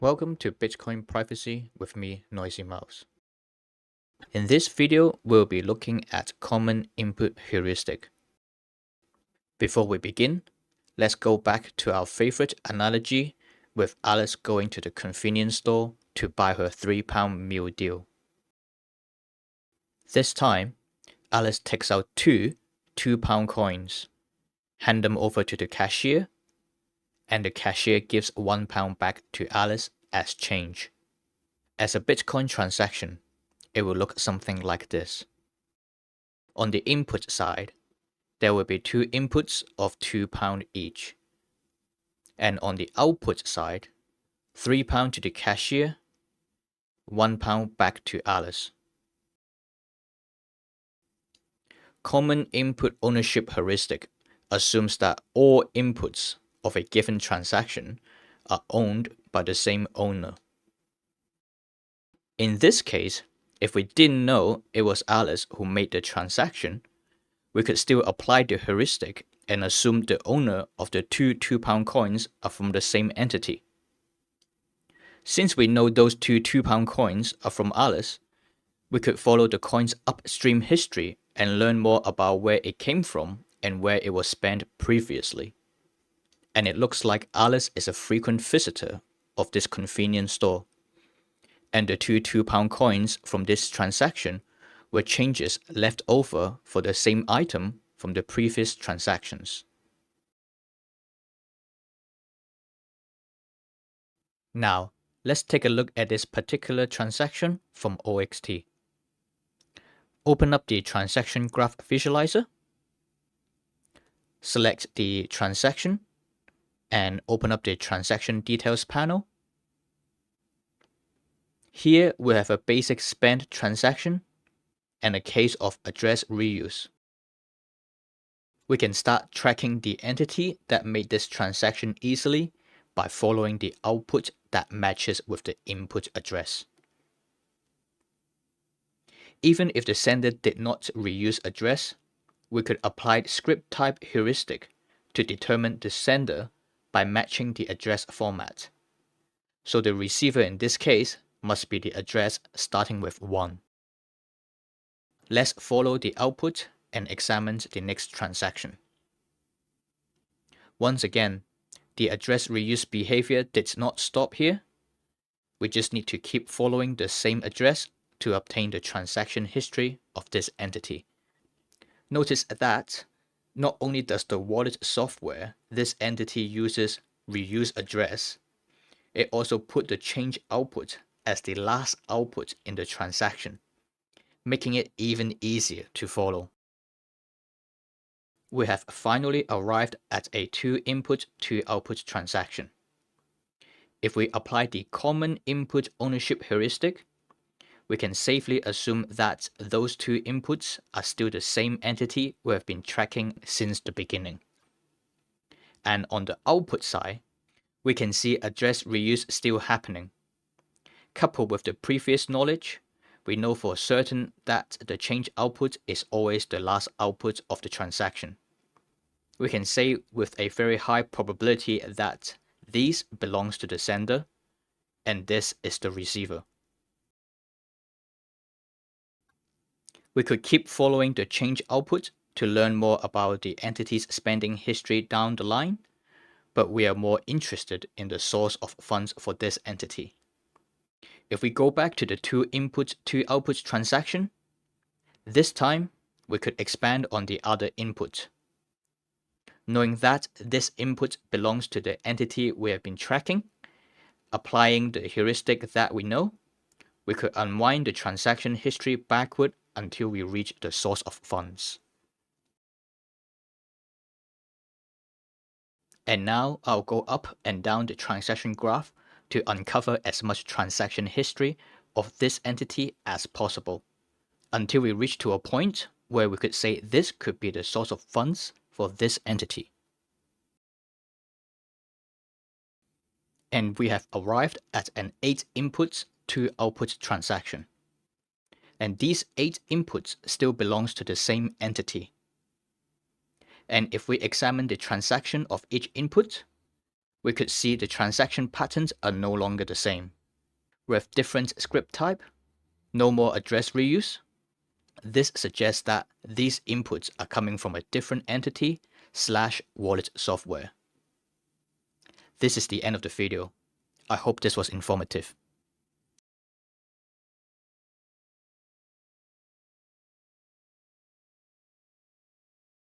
Welcome to Bitcoin Privacy with me, Noisy Mouse. In this video, we'll be looking at Common Input Heuristic. Before we begin, let's go back to our favorite analogy with Alice going to the convenience store to buy her £3 meal deal. This time, Alice takes out two £2 coins, hand them over to the cashier, and the cashier gives £1 back to Alice as change. As a Bitcoin transaction, it will look something like this. On the input side, there will be two inputs of £2 each. And on the output side, £3 to the cashier, £1 back to Alice. Common Input Ownership Heuristic assumes that all inputs of a given transaction are owned by the same owner. In this case, if we didn't know it was Alice who made the transaction, we could still apply the heuristic and assume the owner of the two £2 coins are from the same entity. Since we know those two £2 coins are from Alice, we could follow the coin's upstream history and learn more about where it came from and where it was spent previously. And it looks like Alice is a frequent visitor of this convenience store. And the two £2 coins from this transaction were changes left over for the same item from the previous transactions. Now, let's take a look at this particular transaction from OXT. Open up the transaction graph visualizer, select the transaction, and open up the transaction details panel. Here we have a basic spend transaction and a case of address reuse. We can start tracking the entity that made this transaction easily by following the output that matches with the input address. Even if the sender did not reuse address, we could apply script type heuristic to determine the sender by matching the address format. So the receiver in this case must be the address starting with 1. Let's follow the output and examine the next transaction. Once again, the address reuse behavior did not stop here. We just need to keep following the same address to obtain the transaction history of this entity. Notice that not only does the wallet software this entity uses reuse address, it also put the change output as the last output in the transaction, making it even easier to follow. We have finally arrived at a 2 input 2 output transaction. If we apply the Common Input Ownership Heuristic, we can safely assume that those two inputs are still the same entity we have been tracking since the beginning. And on the output side, we can see address reuse still happening. Coupled with the previous knowledge, we know for certain that the change output is always the last output of the transaction. We can say with a very high probability that these belongs to the sender and this is the receiver. We could keep following the change output to learn more about the entity's spending history down the line, but we are more interested in the source of funds for this entity. If we go back to the 2 input 2 output transaction, this time we could expand on the other input. Knowing that this input belongs to the entity we have been tracking, applying the heuristic that we know, we could unwind the transaction history backward until we reach the source of funds. And now I'll go up and down the transaction graph to uncover as much transaction history of this entity as possible, until we reach to a point where we could say this could be the source of funds for this entity. And we have arrived at an 8 inputs 2 outputs transaction. And these 8 inputs still belongs to the same entity. And if we examine the transaction of each input, we could see the transaction patterns are no longer the same. With different script type, no more address reuse. This suggests that these inputs are coming from a different entity / wallet software. This is the end of the video. I hope this was informative.